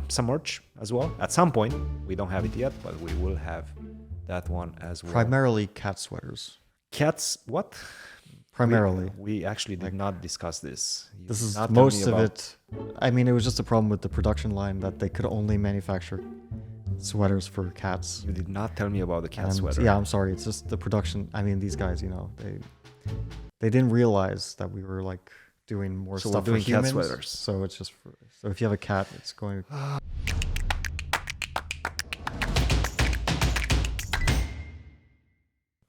some merch as well. At some point, we don't have it yet, but we will have that one as well. Primarily cat sweaters. Cats, what? Primarily. We actually did not discuss this. This is most of it. I mean, it was just a problem with the production line that they could only manufacture sweaters for cats. You did not tell me about the cat sweater. Yeah, I'm sorry. It's just the production. I mean, these guys, they didn't realize that we were like doing more stuff for humans. Cat sweaters. So it's just so if you have a cat, it's going.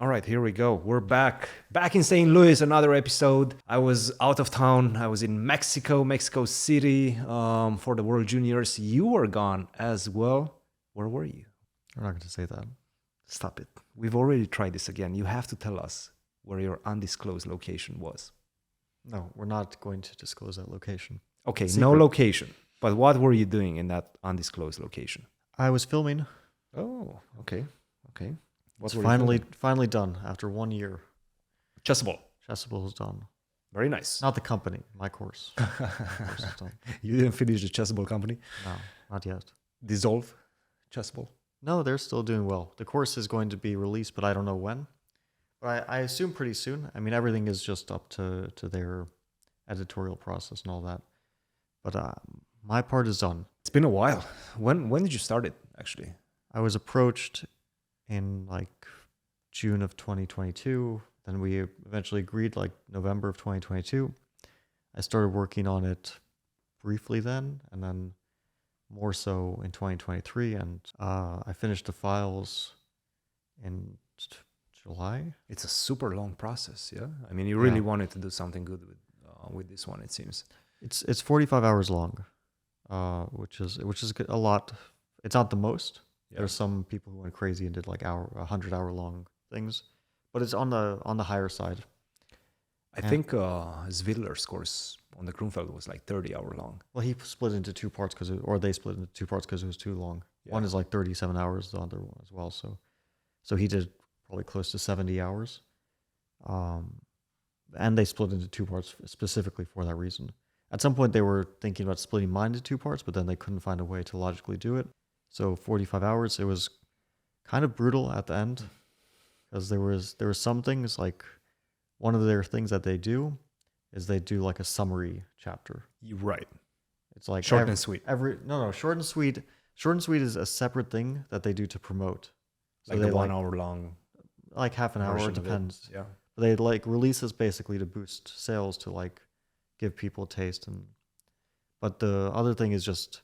All right, here we go. We're back in St. Louis, another episode. I was out of town. I was in Mexico City, for the World Juniors. You were gone as well. Where were you? I'm not going to say that. Stop it. We've already tried this again. You have to tell us where your undisclosed location was. No, we're not going to disclose that location. Okay, secret. No location. But what were you doing in that undisclosed location? I was filming. Oh, okay. It's finally done after 1 year. Chessable is done. Very nice. Not the company, my course. My course is done. You didn't finish the Chessable company? No, not yet. Dissolve Chessable? No, they're still doing well. The course is going to be released, but I don't know when. But I assume pretty soon. I mean, everything is just up to their editorial process and all that. But my part is done. It's been a while. When did you start it, actually? I was approached in like June of 2022. Then we eventually agreed like November of 2022. I started working on it briefly then, and then more so in 2023. And I finished the files in July. It's a super long process, yeah? I mean, you really wanted to do something good with this one, it seems. It's 45 hours long, which is a lot. It's not the most. Yeah. There's some people who went crazy and did like 100-hour long things, but it's on the higher side. I think Zvidler's course on the Grunfeld was like 30-hour long. Well, he split into two parts they split into two parts because it was too long. Yeah. One is like 37 hours, the other one as well. So he did probably close to 70 hours. And they split into two parts specifically for that reason. At some point, they were thinking about splitting mine into two parts, but then they couldn't find a way to logically do it. So 45 hours, it was kind of brutal at the end because there was some things like one of their things that they do is they do like a summary chapter. You're right. It's like short and sweet. Short and sweet. Short and sweet is a separate thing that they do to promote. So like the 1 hour long. Like half an hour, it depends. Yeah. But they like releases basically to boost sales, to like give people a taste. But the other thing is just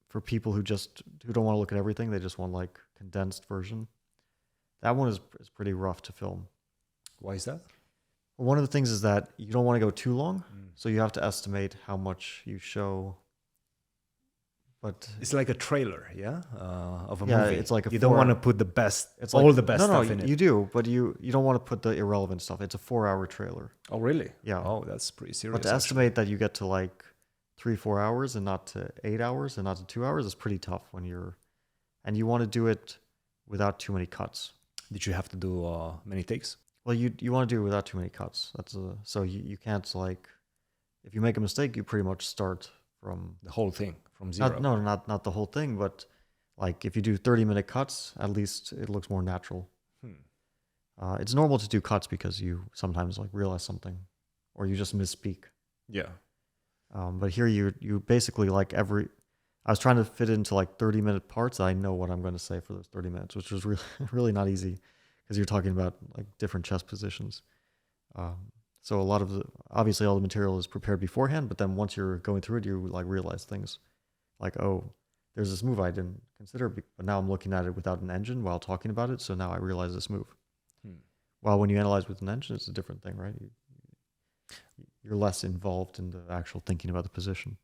for people who don't want to look at everything, they just want like condensed version. That one is pretty rough to film. Why is that? Well, one of the things is that you don't want to go too long, so you have to estimate how much you show. But it's like a trailer, yeah, of a movie. Yeah, it's like you don't want to put the best, all the best stuff in it. You do, but you don't want to put the irrelevant stuff. It's a 4-hour trailer. Oh, really? Yeah. Oh, that's pretty serious. But to estimate that you get to like 3-4 hours and not to 8 hours and not to 2 hours is pretty tough and you want to do it without too many cuts. Did you have to do many takes? Well, you want to do it without too many cuts. So you can't like, if you make a mistake, you pretty much start from the whole thing from zero. Not the whole thing, but like if you do 30-minute cuts, at least it looks more natural. It's normal to do cuts because you sometimes like realize something or you just misspeak. Yeah. But here you basically like I was trying to fit into like 30-minute parts. I know what I'm going to say for those 30 minutes, which was really, really not easy because you're talking about like different chess positions. So obviously all the material is prepared beforehand, but then once you're going through it, you like realize things like, oh, there's this move I didn't consider, but now I'm looking at it without an engine while talking about it. So now I realize this move. While when you analyze with an engine, it's a different thing, right? You're less involved in the actual thinking about the position.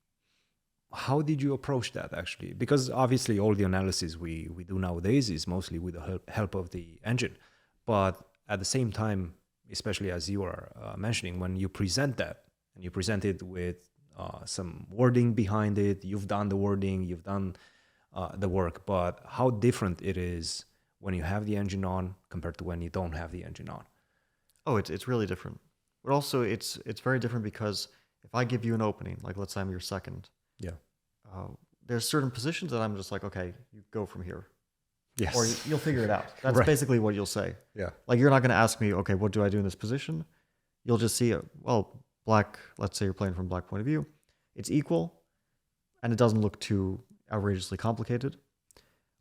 How did you approach that actually? Because obviously all the analysis we do nowadays is mostly with the help of the engine. But at the same time, especially as you are mentioning, when you present that and you present it with some wording behind it, you've done the wording, you've done the work, but how different it is when you have the engine on compared to when you don't have the engine on. Oh, it's really different. But also it's very different because if I give you an opening, like let's say I'm your second, yeah, there's certain positions that I'm just like, okay, you go from here. Yes. Or you'll figure it out. That's Right. basically what you'll say. Yeah. Like, you're not going to ask me, okay, what do I do in this position? You'll just see, well, black, let's say you're playing from black point of view. It's equal, and it doesn't look too outrageously complicated.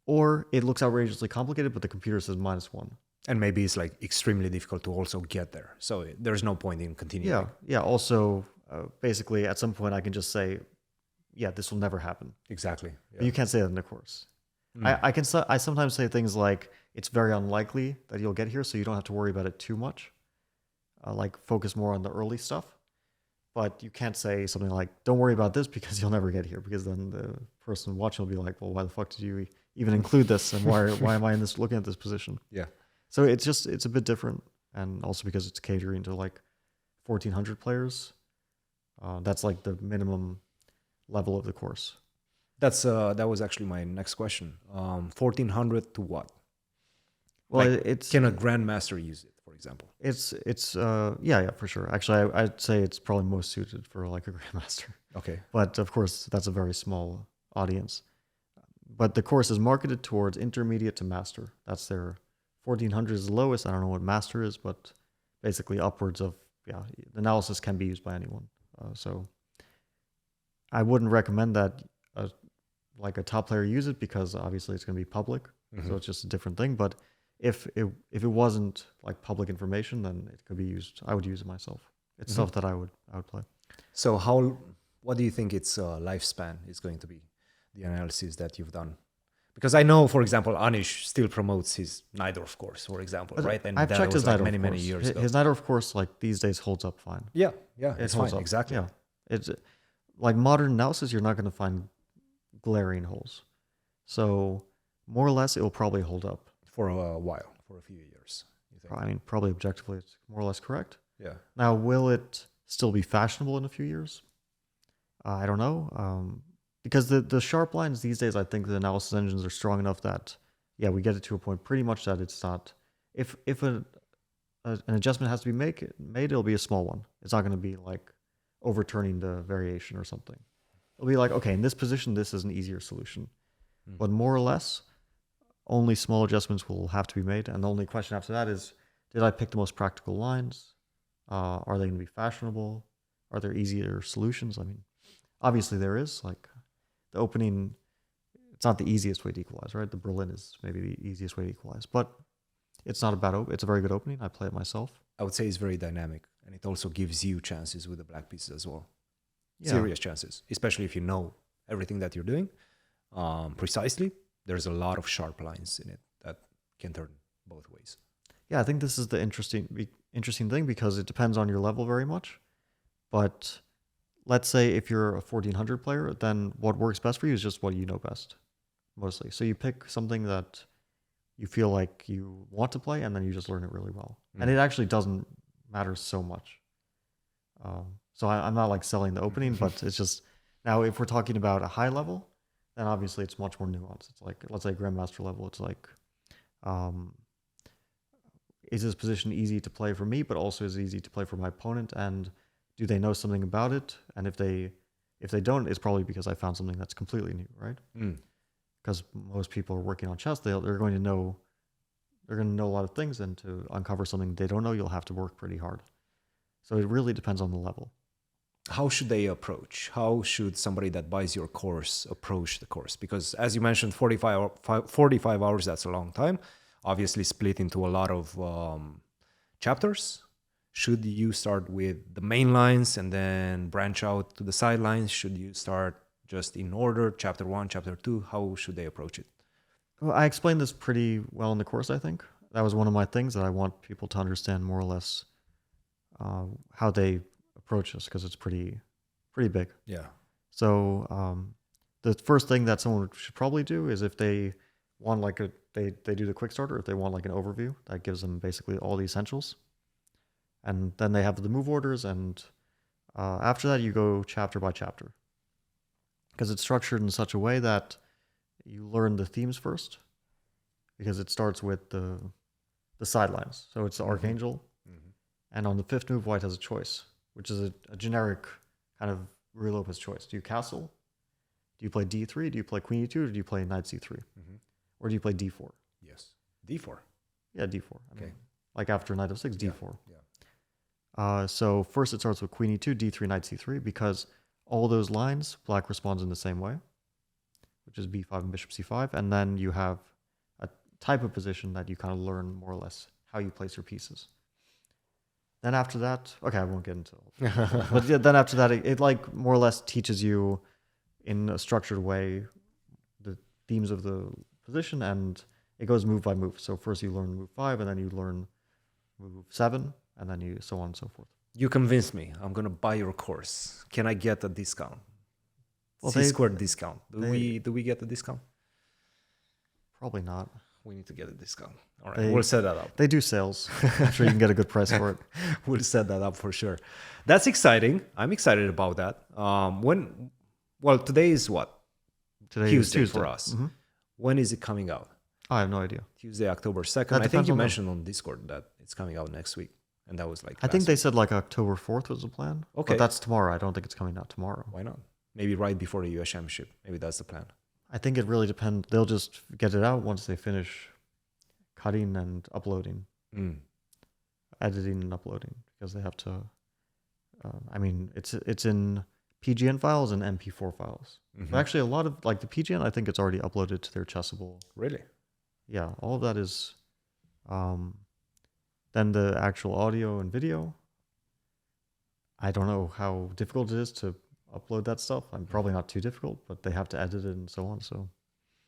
Or it looks outrageously complicated, but the computer says -1. And maybe it's like extremely difficult to also get there. So there's no point in continuing. Yeah. Also, basically, at some point, I can just say, yeah, this will never happen. Exactly. But you can't say that in the course. I sometimes say things like, it's very unlikely that you'll get here, so you don't have to worry about it too much. Like, focus more on the early stuff. But you can't say something like, don't worry about this because you'll never get here, because then the person watching will be like, well, why the fuck did you even include this? And why am I looking at this position? Yeah. So it's a bit different. And also because it's catering to like 1,400 players. That's like the minimum level of the course. That was actually my next question. 1,400 to what? Well, like, can a grandmaster use it, for example? Yeah, for sure. Actually, I'd say it's probably most suited for like a grandmaster. Okay. But of course, that's a very small audience. But the course is marketed towards intermediate to master. That's their 1,400 is the lowest. I don't know what master is, but basically upwards of, the analysis can be used by anyone. So I wouldn't recommend that like a top player use it, because obviously it's going to be public. Mm-hmm. So it's just a different thing. But if it wasn't like public information, then it could be used. I would use it myself. It's stuff that I would play. So what do you think its lifespan is going to be? The analysis that you've done, because I know, for example, Anish still promotes his Najdorf course, for example, right? And I've checked was his like Najdorf many years ago. His Najdorf course, like these days, holds up fine. Yeah, it's fine. Up. Exactly. Yeah, it's like modern analysis. You're not going to find glaring holes, so more or less it will probably hold up for a while, for a few years. You think? I mean, probably objectively, it's more or less correct. Yeah. Now, will it still be fashionable in a few years? I don't know. Because the sharp lines these days, I think the analysis engines are strong enough that, we get it to a point pretty much that it's not. If an adjustment has to be made, it'll be a small one. It's not going to be like overturning the variation or something. It'll be like, okay, in this position, this is an easier solution. But more or less, only small adjustments will have to be made. And the only question after that is, did I pick the most practical lines? Are they going to be fashionable? Are there easier solutions? I mean, obviously there is, like, the opening, it's not the easiest way to equalize, right? The Berlin is maybe the easiest way to equalize, but it's not a bad it's a very good opening. I play it myself. I would say it's very dynamic, and it also gives you chances with the black pieces as well. Yeah. Serious chances, especially if you know everything that you're doing precisely. There's a lot of sharp lines in it that can turn both ways. Yeah, I think this is the interesting thing, because it depends on your level very much. But let's say if you're a 1,400 player, then what works best for you is just what you know best, mostly. So you pick something that you feel like you want to play, and then you just learn it really well. And it actually doesn't matter so much. So I'm not like selling the opening, but it's just, now if we're talking about a high level, then obviously it's much more nuanced. It's like, let's say grandmaster level, it's like, is this position easy to play for me, but also is it easy to play for my opponent? And do they know something about it? And if they don't, it's probably because I found something that's completely new, right? Because most people are working on chess, they're going to know a lot of things, and to uncover something they don't know, you'll have to work pretty hard. So it really depends on the level. How should they approach? How should somebody that buys your course approach the course? Because as you mentioned, 45 hours, that's a long time. Obviously split into a lot of chapters. Should you start with the main lines and then branch out to the sidelines? Should you start just in order, chapter 1, chapter 2? How should they approach it? Well, I explained this pretty well in the course, I think. That was one of my things, that I want people to understand more or less how they approach this, because it's pretty big. Yeah. So the first thing that someone should probably do is, if they want like they do the quick starter, if they want like an overview, that gives them basically all the essentials. And then they have the move orders, and after that you go chapter by chapter, because it's structured in such a way that you learn the themes first, because it starts with the sidelines. So it's the Archangel, and on the fifth move, white has a choice, which is a generic kind of Ruy Lopez choice. Do you castle? Do you play d3? Do you play queen e2? Or do you play knight c3? Or do you play d4? Yes. D4. Yeah, d4. Okay. Like after knight f6, d4. Yeah. So first it starts with queen e2, d3, knight c3, because all those lines, black responds in the same way, which is b5 and bishop c5. And then you have a type of position that you kind of learn more or less how you place your pieces. Then after that, okay, I won't get into it. But yeah, then after that, it like more or less teaches you in a structured way the themes of the position, and it goes move by move. So first you learn move 5, and then you learn move 7, and then you so on and so forth. You convinced me. I'm gonna buy your course. Can I get a discount? Well, C-squared discount. Do we get the discount? Probably not. We need to get a discount. All right, we'll set that up. They do sales. I'm sure you can get a good price for it. We'll set that up for sure. That's exciting. I'm excited about that. Today is what? Today Tuesday is Tuesday for us. Mm-hmm. When is it coming out? I have no idea. Tuesday, October 2nd. That I think depends you on mentioned on Discord that it's coming out next week. And that was like I think they said like October 4th was the plan. Okay. But that's tomorrow. I don't think it's coming out tomorrow. Why not? Maybe right before the U.S Championship. Maybe that's the plan. I think it really depends. They'll just get it out once they finish cutting and uploading, editing and uploading, because they have to. It's in PGN files and MP4 files. But actually, a lot of like the PGN, I think it's already uploaded to their Chessable. Really? Yeah, all of that is. Then the actual audio and video. I don't know how difficult it is to upload that stuff. I'm probably not too difficult, but they have to edit it and so on. So,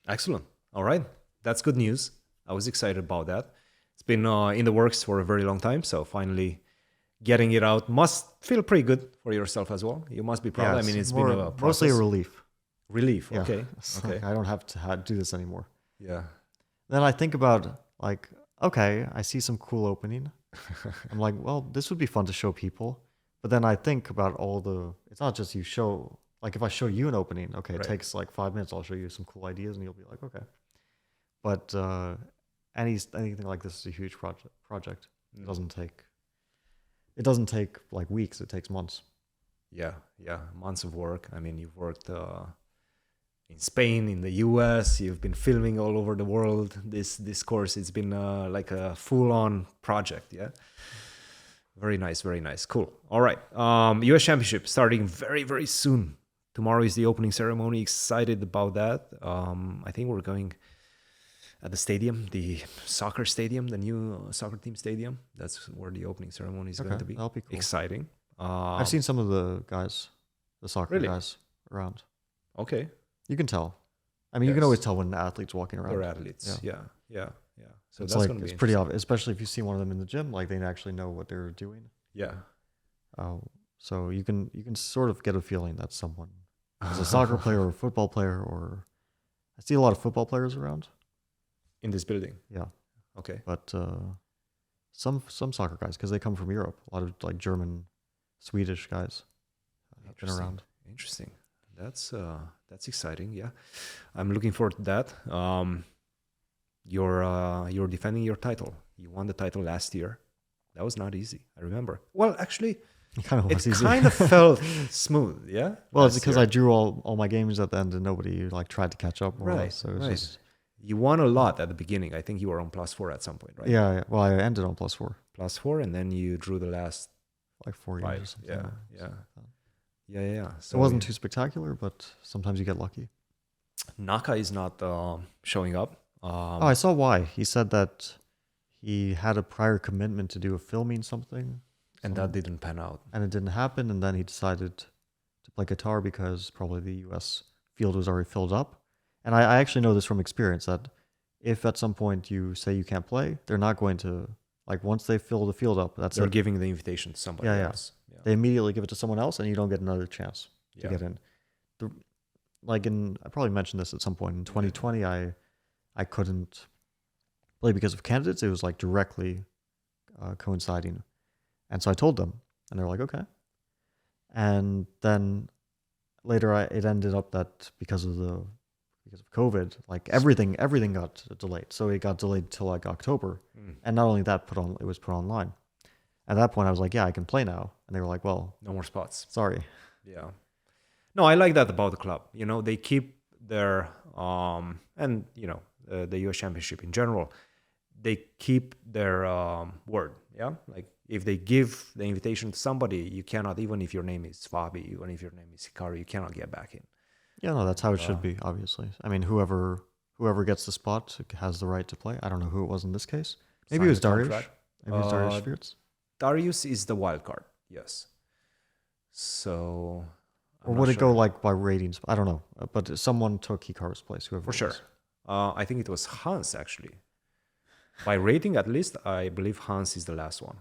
excellent. All right, that's good news. I was excited about that. It's been in the works for a very long time, so finally getting it out must feel pretty good for yourself as well. You must be proud. yeah, I mean, it's more, been a process. mostly a relief. Relief. Yeah. Okay. Okay. I don't have to do this anymore. Yeah. Then I think about like, okay, I see some cool opening. I'm like, well, this would be fun to show people. But then I think about it's not just you show, like if I show you an opening, okay, it takes like 5 minutes, I'll show you some cool ideas and you'll be like, okay. But anything like this is a huge project. It doesn't take like weeks, it takes months. Yeah. Months of work. I mean, you've worked in Spain, in the U.S. You've been filming all over the world. This course, it's been like a full-on project. Yeah. Very nice, very nice. Cool. All right. U.S Championship starting very, very soon. Tomorrow is the opening ceremony. Excited about that. I think we're going at the stadium, the soccer stadium, the new soccer team stadium. That's where the opening ceremony is going to be. That'll be cool. Exciting. I've seen some of the guys, the soccer guys around. Okay. You can tell. I mean, you can always tell when athletes walking around. They're athletes. Yeah. So it's that's like it's pretty obvious, especially if you see one of them in the gym. Like they actually know what they're doing. Yeah. So you can sort of get a feeling that someone is a soccer player or a football player, or I see a lot of football players around in this building. Yeah. Okay. But some soccer guys, because they come from Europe, a lot of like German, Swedish guys have been around. Interesting. That's exciting. Yeah, I'm looking forward to that. You're defending your title. You won the title last year. That was not easy. I remember. Well, actually, it kind of felt smooth. Yeah. Well, it's because I drew all my games at the end, and nobody like tried to catch up. Right. So it was just, you won a lot at the beginning. I think you were on +4 at some point, right? Yeah. Well, I ended on +4. +4, and then you drew the last like 4 years or something. Yeah. So it wasn't too spectacular, but sometimes you get lucky. Naka is not showing up. I saw why. He said that he had a prior commitment to do a filming something. And that didn't pan out. And it didn't happen, and then he decided to play Qatar because probably the U.S. field was already filled up. And I actually know this from experience that if at some point you say you can't play, they're not going to, like once they fill the field up, they're giving the invitation to somebody else. Yeah. They immediately give it to someone else, and you don't get another chance to get in. I probably mentioned this at some point in 2020. I couldn't play because of candidates. It was like directly coinciding, and so I told them, and they're like, okay. And then later, it ended up that because of COVID, like everything got delayed. So it got delayed till like October, and not only that, it was put online. At that point, I was like, yeah, I can play now, and they were like, well, no more spots. Sorry. Yeah. No, I like that about the club. They keep their and the U.S Championship in general. They keep their word. Yeah, like if they give the invitation to somebody, you cannot, even if your name is Fabi, even if your name is Hikaru, you cannot get back in. Yeah, no, that's how it should be. Obviously, I mean, whoever gets the spot has the right to play. I don't know who it was in this case. Maybe it was Darius. Maybe it was Darius Fiertz. Darius is the wild card. Yes. So. Or would it go like by ratings? I don't know. But someone took Hikaru's place. Whoever. For sure. I think it was Hans actually. By rating, at least, I believe Hans is the last one.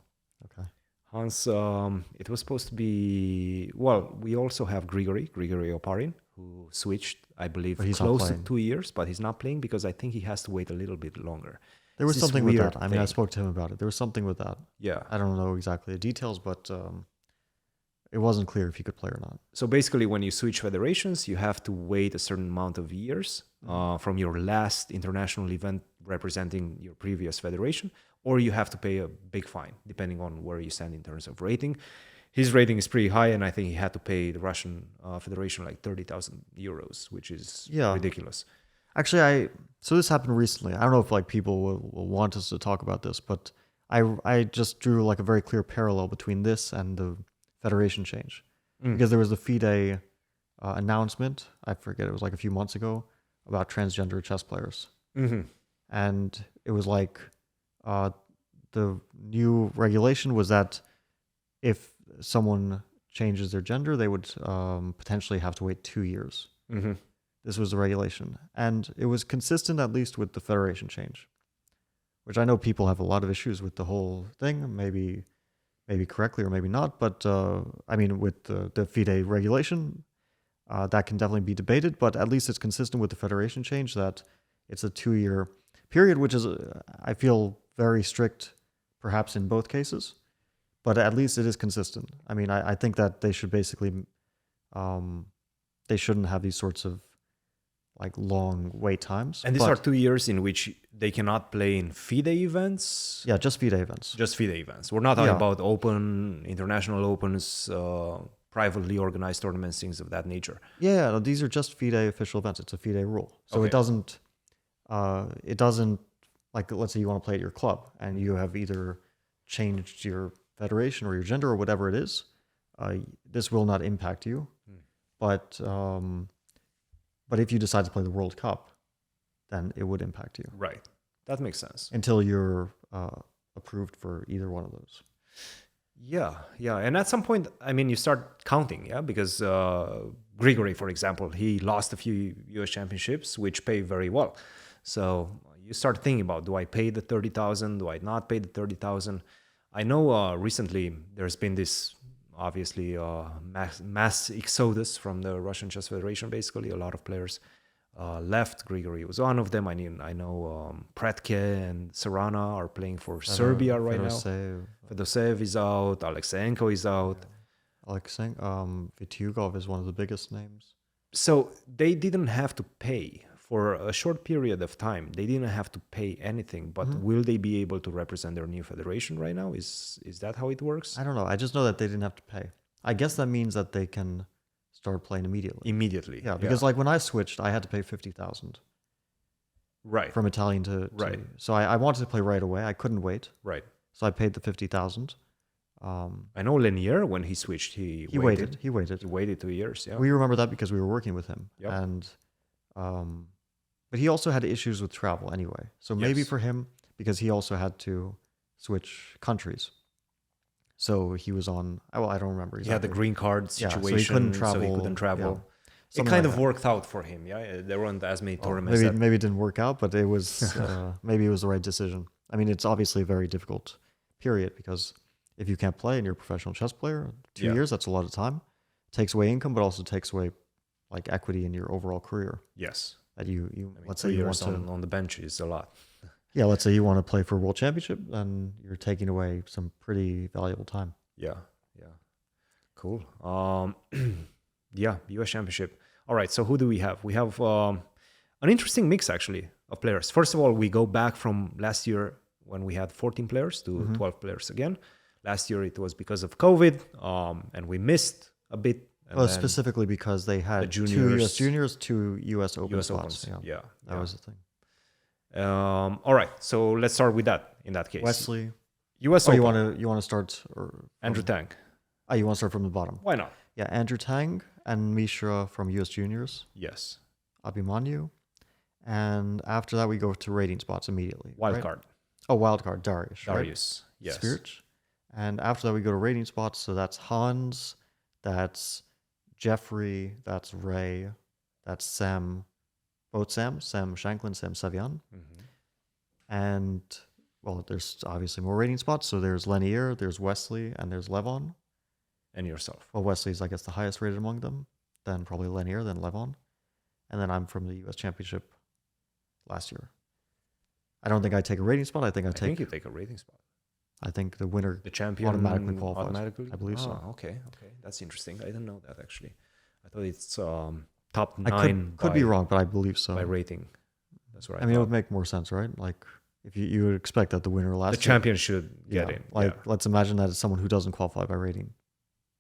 Okay. Hans, it was supposed to be... Well, we also have Grigory Oparin, who switched, I believe, close to 2 years, but he's not playing because I think he has to wait a little bit longer. There was something with that. I mean, I spoke to him about it. There was something with that. Yeah. I don't know exactly the details, but it wasn't clear if he could play or not. So basically, when you switch federations, you have to wait a certain amount of years from your last international event representing your previous federation, or you have to pay a big fine, depending on where you stand in terms of rating. His rating is pretty high, and I think he had to pay the Russian Federation like 30,000 euros, which is ridiculous. Actually, so this happened recently. I don't know if like people will want us to talk about this, but I just drew like a very clear parallel between this and the federation change. Because there was the FIDE announcement, I forget, it was like a few months ago, about transgender chess players. Mm-hmm. And it was like the new regulation was that if someone changes their gender, they would potentially have to wait 2 years. Mm-hmm. This was the regulation. And it was consistent at least with the federation change, which I know people have a lot of issues with the whole thing, maybe correctly or maybe not. But I mean, with the FIDE regulation, that can definitely be debated, but at least it's consistent with the federation change that it's a 2-year period, which is, I feel, very strict, perhaps in both cases, but at least it is consistent. I mean, I think that they should basically, they shouldn't have these sorts of like long wait times. And these are 2 years in which they cannot play in FIDE events? Yeah, just FIDE events. Just FIDE events. We're not talking about open, international opens, privately organized tournaments, things of that nature. Yeah, no, these are just FIDE official events. It's a FIDE rule. So it doesn't, like, let's say you want to play at your club and you have either changed your federation or your gender or whatever it is, this will not impact you. But if you decide to play the World Cup, then it would impact you. Right. That makes sense. Until you're approved for either one of those. Yeah. And at some point, I mean, you start counting, because Grigory, for example, he lost a few U.S championships, which pay very well. So you start thinking about, do I pay the 30,000? Do I not pay the 30,000? I know recently there's been this, obviously, mass exodus from the Russian Chess Federation, basically. A lot of players left. Grigory was one of them. I know Pretke and Serrana are playing for Serbia right now. Fedoseev is out. Alexeyenko is out. Vityugov is one of the biggest names. So they didn't have to pay for a short period of time. They didn't have to pay anything, but will they be able to represent their new federation right now? Is that how it works? I don't know. I just know that they didn't have to pay. I guess that means that they can start playing immediately. Yeah, because like when I switched, I had to pay 50,000. Right. From Italian to right. So I wanted to play right away. I couldn't wait. Right. So I paid the 50,000. I know Lanier, when he switched, he waited. He waited 2 years. Yeah. We remember that because we were working with him. Yep. And but he also had issues with travel anyway. So maybe for him, because he also had to switch countries. So he was on, well, I don't remember exactly. He had the green card situation, so he couldn't travel. Yeah. It kind of worked out for him. Yeah, there weren't as many tournaments. Maybe it didn't work out, but it was maybe it was the right decision. I mean, it's obviously a very difficult period because if you can't play and you're a professional chess player, 2 years, that's a lot of time. It takes away income, but also takes away like equity in your overall career. Yes. That you I mean, let's say you want to on the bench is a lot. Yeah, let's say you want to play for a World Championship, then you're taking away some pretty valuable time. Yeah. Cool. U.S Championship. All right, so who do we have? We have an interesting mix, actually, of players. First of all, we go back from last year when we had 14 players to 12 players again. Last year, it was because of COVID, and we missed a bit And Well, then specifically because they had two juniors- U.S. juniors, two U.S. Open US spots. Opens. Yeah. That was the thing. All right. So let's start with that in that case. Wesley. US Oh, Open. you want to start Andrew Tang. Oh, you want to start from the bottom. Why not? Yeah, Andrew Tang and Mishra from U.S. Juniors. Yes. Abhimanyu. And after that, we go to rating spots immediately. Wild right? card. Oh, wild card. Darius. Darius. Yes. Spirit. And after that, we go to rating spots. So that's Hans, that's Jeffrey, that's Ray, that's Sam, both Sam Shanklin, Sam Savian. Mhm. And, well, there's obviously more rating spots. So there's Lanier, there's Wesley, and there's Levon. And yourself. Well, Wesley's, I guess, the highest rated among them. Then probably Lanier, then Levon. And then I'm from the U.S. Championship last year. I don't think I take a rating spot. I think you take a rating spot. I think the winner The champion automatically qualifies. Automatically? I believe so. Okay. That's interesting. I didn't know that actually. I thought it's top I 9 could be wrong, but I believe so. by rating. That's right. I mean, it would make more sense, right? Like, if you would expect that the winner last the year, champion should get in. Like, yeah. let's imagine that it's someone who doesn't qualify by rating.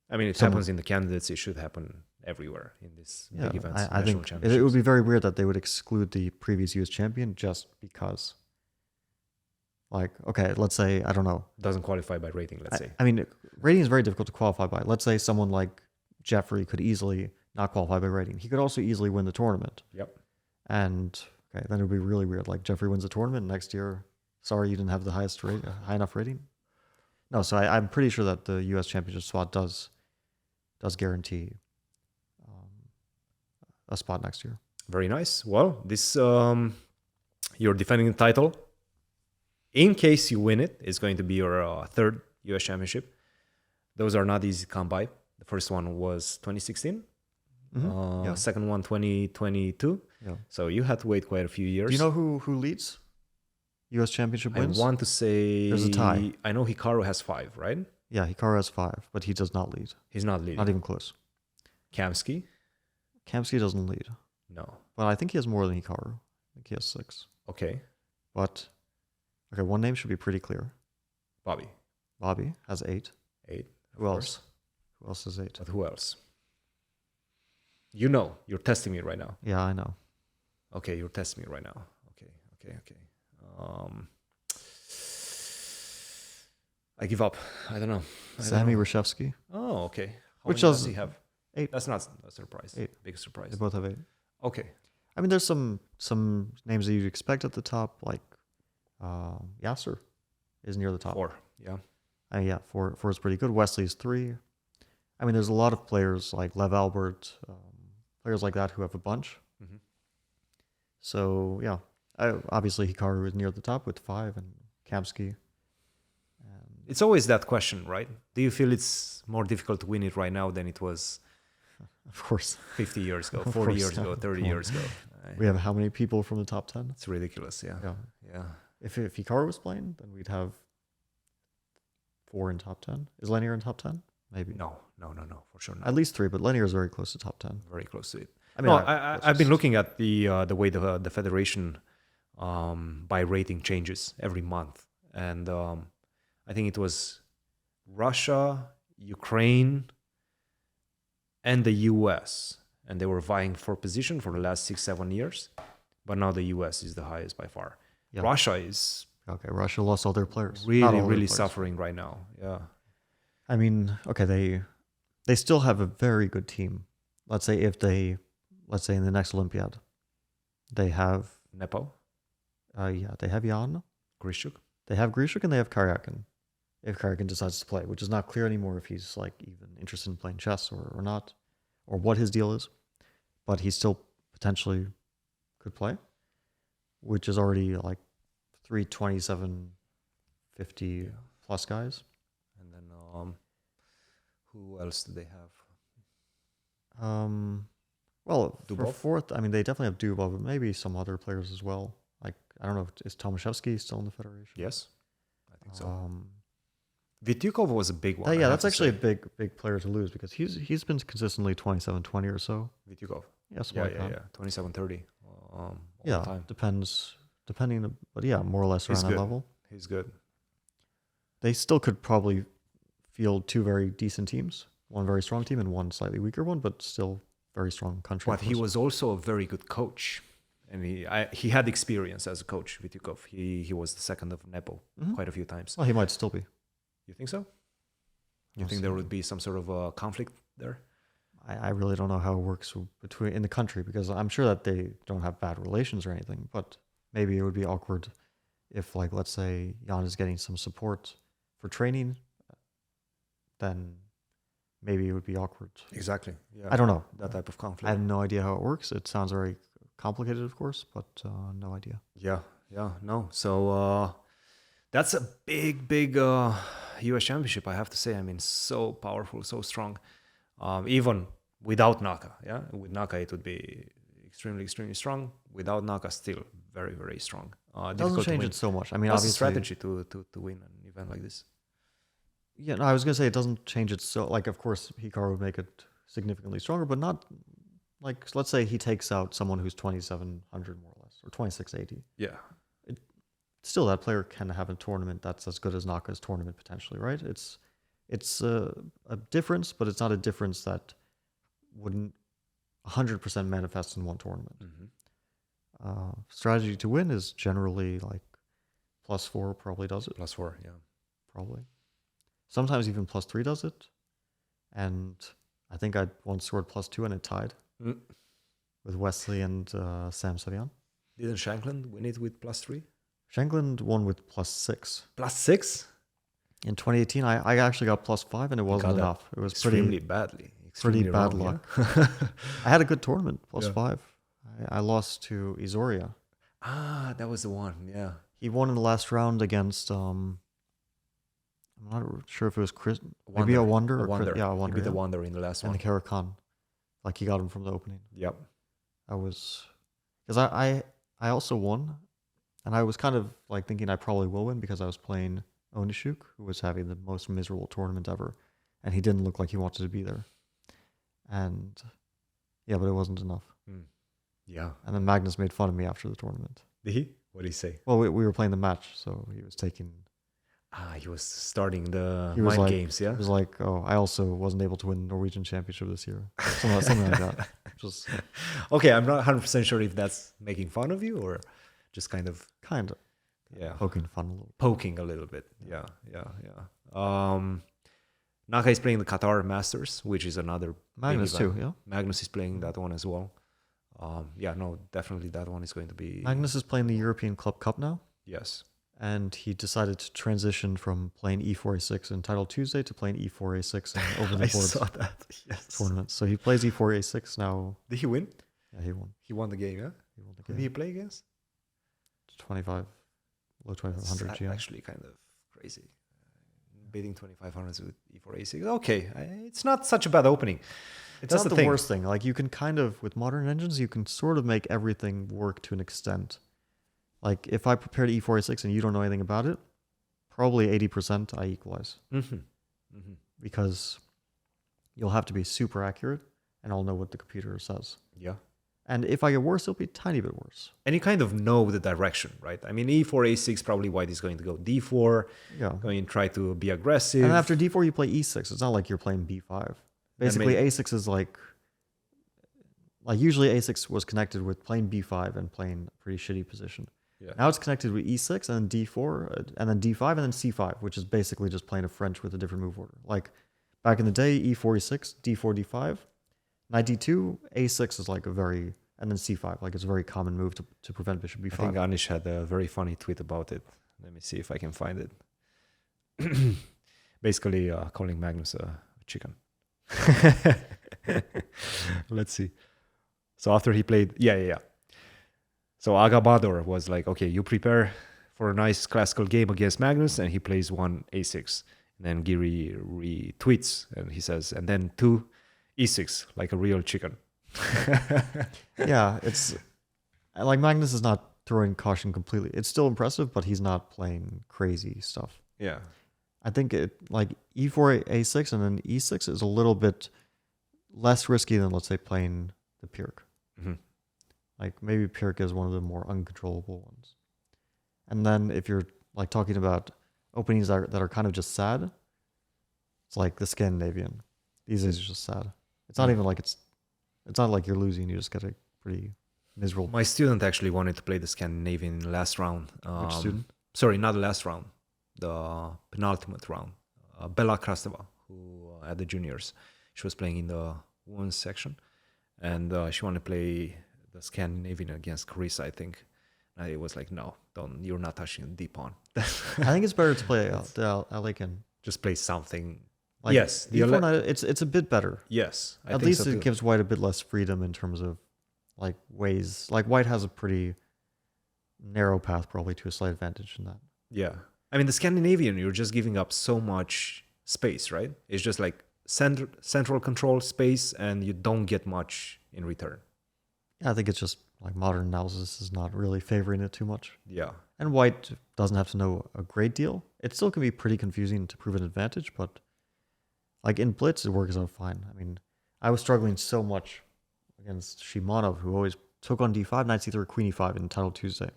I mean, it happens in the candidates. It should happen everywhere in this Yeah, big events. I think it would be very weird that they would exclude the previous U.S. champion just because. Like, okay, let's say, I don't know. Doesn't qualify by rating, let's say. I mean, rating is very difficult to qualify by. Let's say someone like Jeffrey could easily not qualify by rating. He could also easily win the tournament. Yep. And, okay, then it would be really weird. Like, Jeffrey wins the tournament next year. Sorry, you didn't have the highest high enough rating. No, so I'm pretty sure that the U.S. Championship spot does guarantee a spot next year. Very nice. Well, this you're defending the title. In case you win it, it's going to be your third U.S. Championship. Those are not easy to come by. The first one was 2016. Second one 2022. Yeah. So you had to wait quite a few years. Do you know who leads U.S. Championship wins? I want to say there's a tie. I know Hikaru has 5, right? Yeah, Hikaru has 5, but he does not lead. He's not leading. Not even close. Kamsky? Kamsky doesn't lead. No. But I think he has more than Hikaru. I think he has 6. Okay. But, okay, one name should be pretty clear. Bobby. Bobby has 8. 8. Who else? Who else has 8? But who else? You know, you're testing me right now. Yeah, I know. Okay, you're testing me right now. Okay. I give up. I don't know. Sammy Reshevsky. Oh, okay. How Which many does does he have? 8. That's not a surprise. 8. Big surprise. They both have 8. Okay. I mean, there's some names that you'd expect at the top, like Yasser is near the top. 4. Yeah. Yeah, 4 is pretty good. Wesley's 3. I mean, there's a lot of players like Lev Albert, players like that who have a bunch. Mm-hmm. So, yeah. Obviously, Hikaru is near the top with 5 and Kamsky. It's always that question, right? Do you feel it's more difficult to win it right now than it was Of course. 50 years ago, Of 40 course, years yeah. ago, 30 years ago? We have how many people from the top 10? It's ridiculous, yeah. Yeah. If Hikaru was playing, then we'd have 4 in top 10. Is Lanier in top 10? Maybe. No, for sure not. At least 3, but Lanier is very close to top 10. Very close to it. I mean, I've been looking at the way the federation by rating changes every month, and I think it was Russia, Ukraine, and the U.S. and they were vying for position for the last 6-7 years, but now the U.S. is the highest by far. Yeah. Russia is Russia lost all their players. really suffering right now. Yeah. I mean, okay, they still have a very good team. Let's say in the next Olympiad, they have Nepo, they have Jan, Grishuk. they have Grishuk, and they have Karyakin. If Karyakin decides to play, which is not clear anymore if he's like even interested in playing chess or not, or what his deal is, but he still potentially could play, which is already like 327-50 plus guys. And then who else do they have? Well, for Dubov? fourth, I mean, they definitely have Dubov, but maybe some other players as well. Like, I don't know, is Tomaszewski still in the federation? Yes, I think so. Vityukov was a big one. Yeah, that's actually a big player to lose because he's been consistently 27-20 or so. Vityukov. Yeah, something like that. 27-30. Yeah, time. depending, but yeah, more or less around that level. He's good. They still could probably field 2 very decent teams. one very strong team and one slightly weaker one, but still very strong country. But he was also a very good coach. And he had experience as a coach with Yukov. He was the second of Nepo quite a few times. Well, he might still be. You think so? You think there would be some sort of a conflict there? I really don't know how it works in the country, because I'm sure that they don't have bad relations or anything, but maybe it would be awkward if, like, let's say Jan is getting some support for training, then maybe it would be awkward. Exactly. Yeah. I don't know. That type of conflict. I have no idea how it works. It sounds very complicated, of course, but no idea. Yeah, no. So that's a big U.S Championship, I have to say. I mean, so powerful, so strong. Even without Naka, yeah. With Naka, it would be extremely strong. Without Naka, still very strong. It doesn't change it so much. I mean, What's the obviously, strategy to win an event like this? Yeah, no, I was gonna say it doesn't change it so. Like, of course, Hikaru would make it significantly stronger, but not. Like, let's say he takes out someone who's 2,700 more or less, or 2,680. Yeah. Still, that player can have a tournament that's as good as Naka's tournament potentially, right? It's a difference, but it's not a difference that wouldn't 100% manifest in one tournament. Strategy to win is generally like +4 probably does it. +4, yeah. Probably. Sometimes even +3 does it. And I think I once scored +2 and it tied with Wesley and Sam Savian. Didn't Shankland win it with +3? Shankland won with +6. +6? In 2018, I actually got +5 and it wasn't enough. It was extremely badly. Extremely pretty bad wrong, luck. Yeah? I had a good tournament, +5. I lost to Izoria. Ah, that was the one, yeah. He won in the last round against, I'm not sure if it was Chris, maybe a Wonder. A Wonder. Yeah, a Wonder. He beat the Wonder in the last and one. the Karakan. Like, he got him from the opening. Yep. Because I also won, and I was kind of like thinking I probably will win because I was playing Onishuk, who was having the most miserable tournament ever, and he didn't look like he wanted to be there. And yeah, but it wasn't enough. Yeah. And then Magnus made fun of me after the tournament. Did he? What did he say? Well, we were playing the match, so he was taking... He was starting the He was mind like, games, yeah? He was like, oh, I also wasn't able to win the Norwegian Championship this year. Something like that. Just Okay, I'm not 100% sure if that's making fun of you or just kind of... Yeah. poking fun a little. Poking a little bit. Yeah. Naka is playing the Qatar Masters, which is another... Magnus too, yeah? Magnus is playing that one as well. Definitely that one is going to be... Magnus is playing the European Club Cup now. Yes. And he decided to transition from playing E4A6 in Title Tuesday to playing E4A6 in Over the I Board saw that, yes. tournament. So he plays E4A6 now. Did he win? Yeah, he won. He won the game, yeah? He won the Who game. did he play against? low 2,500 That's GM. actually kind of crazy. Beating 2,500s with E4A6. Okay, it's not such a bad opening. It's That's not the thing. worst thing. Like, you can kind of, with modern engines, you can sort of make everything work to an extent. Like, if I prepared E4A6 and you don't know anything about it, probably 80% I equalize. Because you'll have to be super accurate and I'll know what the computer says. Yeah. And if I get worse, it'll be a tiny bit worse. And you kind of know the direction, right? I mean, E4, A6, probably white is going to go D4, going to try to be aggressive. And after D4, you play E6. It's not like you're playing B5. Basically, A6 is like usually A6 was connected with playing B5 and playing a pretty shitty position. Yeah. Now it's connected with E6 and then D4 and then D5 and then C5, which is basically just playing a French with a different move order. Like back in the day, E4, E6, D4, D5. Knight D2, A6 is like a very, and then C5, like it's a very common move to prevent bishop B5. I think Anish had a very funny tweet about it. Let me see if I can find it. Basically calling Magnus a chicken. Let's see. So after he played, So Agabador was like, okay, you prepare for a nice classical game against Magnus, and he plays one A6. And then Giri retweets, and he says, and then 2 E6, like a real chicken. Yeah, it's like Magnus is not throwing caution completely. It's still impressive, but he's not playing crazy stuff. Yeah. I think it like E4, A6, and then E6 is a little bit less risky than, let's say, playing the Pirk. Like maybe Pirk is one of the more uncontrollable ones. And then if you're like talking about openings that are kind of just sad, it's like the Scandinavian. These days it's just sad. It's not even like it's not like you're losing. You just get a pretty miserable. My student actually wanted to play the Scandinavian last round. Which student? Sorry, not the last round, the penultimate round. Bella Krasteva, who at the juniors, she was playing in the women's section, and she wanted to play the Scandinavian against Carissa, I think. And it was like, no, don't. You're not touching the D pawn. I think it's better to play the Alekan. Just play something. Like, yes, it's a bit better. Yes, at least it gives White a bit less freedom in terms of like ways. Like White has a pretty narrow path probably to a slight advantage in that. Yeah, I mean the Scandinavian, you're just giving up so much space, right? It's just like central control space, and you don't get much in return. Yeah, I think it's just like modern analysis is not really favoring it too much. Yeah, and White doesn't have to know a great deal. It still can be pretty confusing to prove an advantage, but like in Blitz, it works out fine. I mean, I was struggling so much against Shimanov, who always took on d5, knight c3, queen e5 in Title Tuesday.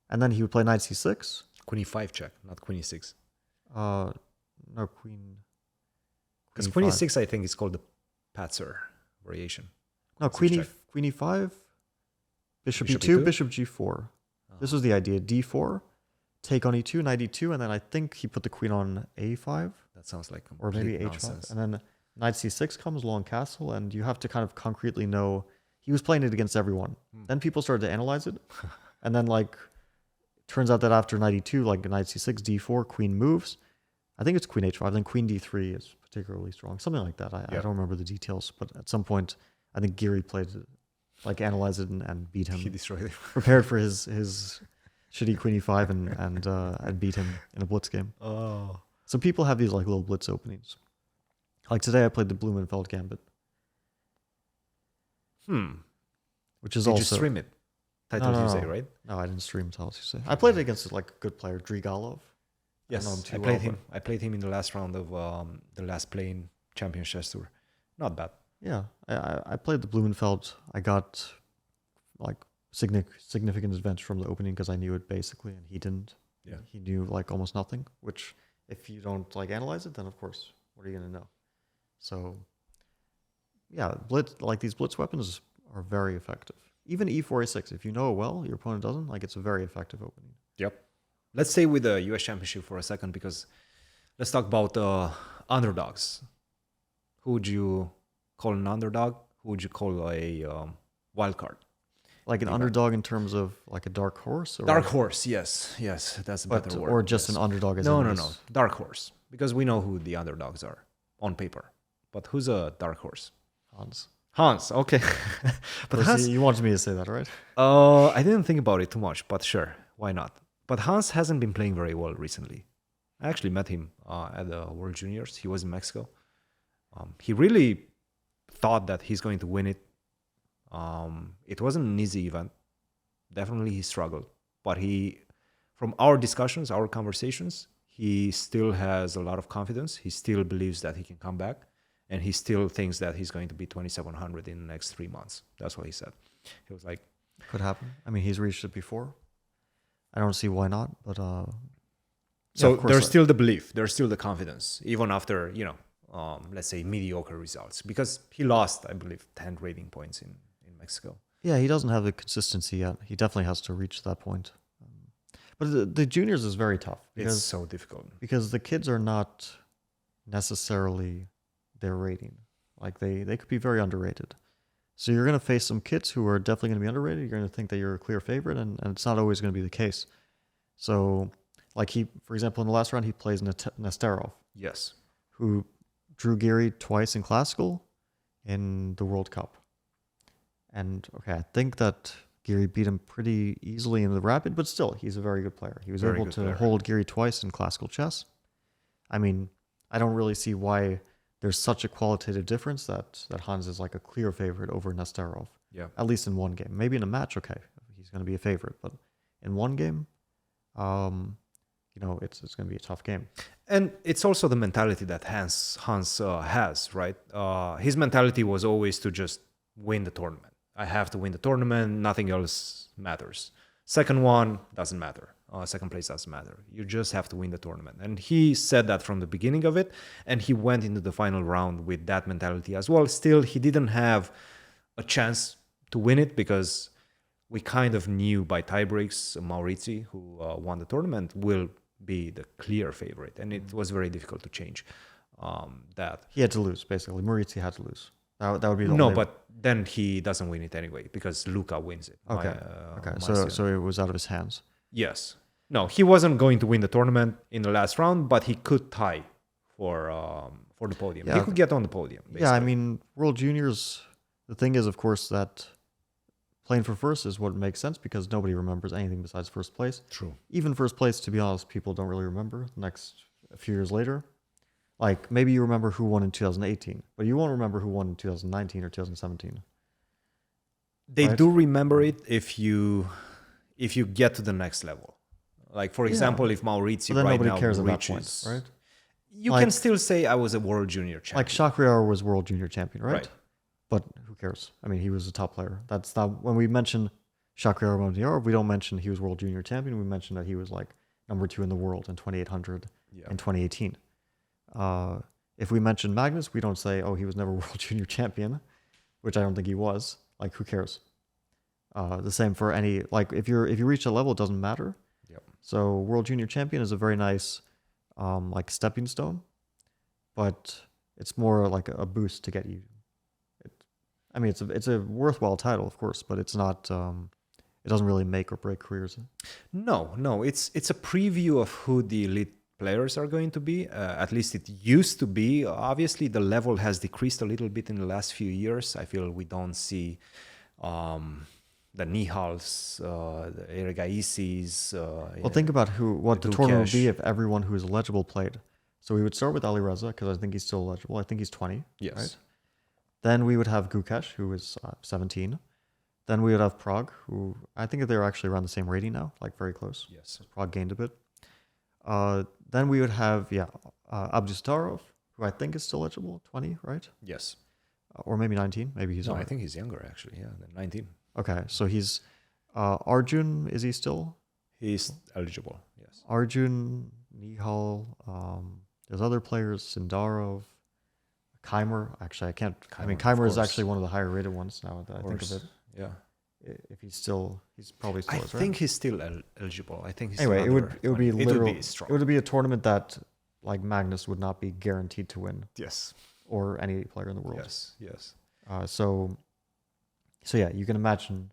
And then he would play knight c6. Queen e5 check, not queen e6. No, queen. Because queen e6, I think, is called the Patzer variation. No, queen e5, bishop e2, bishop g4. This was the idea. d4, take on e2, knight e2, and then I think he put the queen on a5. That sounds like or maybe h5. nonsense. And then knight c6 comes, long castle, and you have to kind of concretely know. He was playing it against everyone. Then people started to analyze it. And then like, turns out that after knight e2, like knight c6, d4, queen moves. I think it's queen h5, then queen d3 is particularly strong. Something like that. I don't remember the details, but at some point, I think Giri played it, like analyzed it and beat him. He destroyed it. Prepared for his shitty queen e5 and beat him in a blitz game. Oh. So people have these like little blitz openings. Like today I played the Blumenfeld Gambit. Which is Did also... you stream it? Title Tuesday, right? No, I didn't stream Title Tuesday. I played it against like a good player, Drigalov. Yes, I played him. I played him in the last round of the last playing Champions Chess Tour. Not bad. Yeah, I played the Blumenfeld. I got like significant advantage from the opening because I knew it basically, and he didn't. Yeah, he knew like almost nothing. Which, if you don't like analyze it, then of course, what are you gonna know? So, yeah, these blitz weapons are very effective. Even e4, a6, if you know it well, your opponent doesn't. Like it's a very effective opening. Yep. Let's stay with the U.S Championship for a second because let's talk about underdogs. Who would you call an underdog? Who would you call a wild card? Like an underdog in terms of like a dark horse? Or dark horse, yes, that's a better word. Or just an underdog as no, dark horse, because we know who the underdogs are on paper. But who's a dark horse? Hans, okay. But Hans, you wanted me to say that, right? I didn't think about it too much, but sure, why not? But Hans hasn't been playing very well recently. I actually met him at the World Juniors. He was in Mexico. He really thought that he's going to win it. It wasn't an easy event. Definitely he struggled. But from our discussions, our conversations, he still has a lot of confidence. He still believes that he can come back. And he still thinks that he's going to be 2,700 in the next 3 months. That's what he said. He was like... Could happen. I mean, he's reached it before. I don't see why not, but... So there's still the belief. There's still the confidence. Even after, let's say, mediocre results. Because he lost, I believe, 10 rating points in Mexico. Yeah, he doesn't have the consistency yet. He definitely has to reach that point. But the juniors is very tough. It's so difficult. Because the kids are not necessarily... their rating. Like they could be very underrated. So you're going to face some kids who are definitely going to be underrated. You're going to think that you're a clear favorite, and it's not always going to be the case. So, like for example, in the last round, he plays Nesterov. Yes. Who drew Giri twice in classical in the World Cup. And, okay, I think that Giri beat him pretty easily in the rapid, but still, he's a very good player. He was able to hold Giri twice in classical chess. I mean, I don't really see why... there's such a qualitative difference that Hans is like a clear favorite over Nesterov. Yeah. At least in one game. Maybe in a match, okay, he's going to be a favorite. But in one game, it's going to be a tough game. And it's also the mentality that Hans has, right? His mentality was always to just win the tournament. I have to win the tournament. Nothing else matters. Second one doesn't matter. second place doesn't matter. You just have to win the tournament. And he said that from the beginning of it, and he went into the final round with that mentality as well. Still, he didn't have a chance to win it because we kind of knew by tiebreaks Maurizi, who won the tournament, will be the clear favorite, and it was very difficult to change that. He had to lose, basically. Maurizi had to lose. That would be the No, only... but then he doesn't win it anyway because Luca wins it. Okay. Okay. So it was out of his hands. Yes. No, he wasn't going to win the tournament in the last round, but he could tie for the podium. Yeah. He could get on the podium. Basically. Yeah, I mean, World Juniors, the thing is, of course, that playing for first is what makes sense because nobody remembers anything besides first place. True. Even first place, to be honest, people don't really remember a few years later. Like, maybe you remember who won in 2018, but you won't remember who won in 2019 or 2017. They Right? do remember it if you get to the next level. Like, for example, if Maurizi But then right nobody now cares at that reaches... point, right? You Like- can still say I was a world junior champion. Like, Shakriar was World Junior Champion, right? Right. But who cares? I mean, he was a top player. That's not... When we mention Shakriar Mondiarov, we don't mention he was World Junior Champion. We mention that he was, like, number 2 in the world in 2800 in 2018. If we mention Magnus, we don't say, oh, he was never World Junior Champion, which I don't think he was. Like, who cares? The same for any... Like, if you reach a level, it doesn't matter. Yep. So World Junior Champion is a very nice, like, stepping stone, but it's more like a boost to get you. I mean, it's a worthwhile title, of course, but it's not. It doesn't really make or break careers. No, it's a preview of who the elite players are going to be. At least it used to be. Obviously, the level has decreased a little bit in the last few years. I feel we don't see the Nihals, the Ergaisis. Well, think about what the tournament would be Dukesh. if everyone who is eligible played. So we would start with Ali Reza because I think he's still eligible. I think he's 20. Yes. Right? Then we would have Gukesh, who is 17. Then we would have Prague, who I think they're actually around the same rating now, like very close. Yes. Prague gained a bit. Then we would have, Abdustarov, who I think is still eligible, 20, right? Yes. Or maybe 19. Maybe he's No, not. I think he's younger actually. Yeah, than 19. Okay, so he's Arjun. Is he still He's eligible. Yes. Arjun, Nihal? There's other players, Sindarov, Keimer. Actually, I can't. I mean, Keimer, of Keimer is course. actually one of the higher rated ones now that I think of it. Yeah. If he's probably still I is, right? think he's still eligible. I think he's Anyway, still it would be under 20. literal. It would be strong. It would be a tournament that like Magnus would not be guaranteed to win, Yes. or any player in the world. Yes. So yeah, you can imagine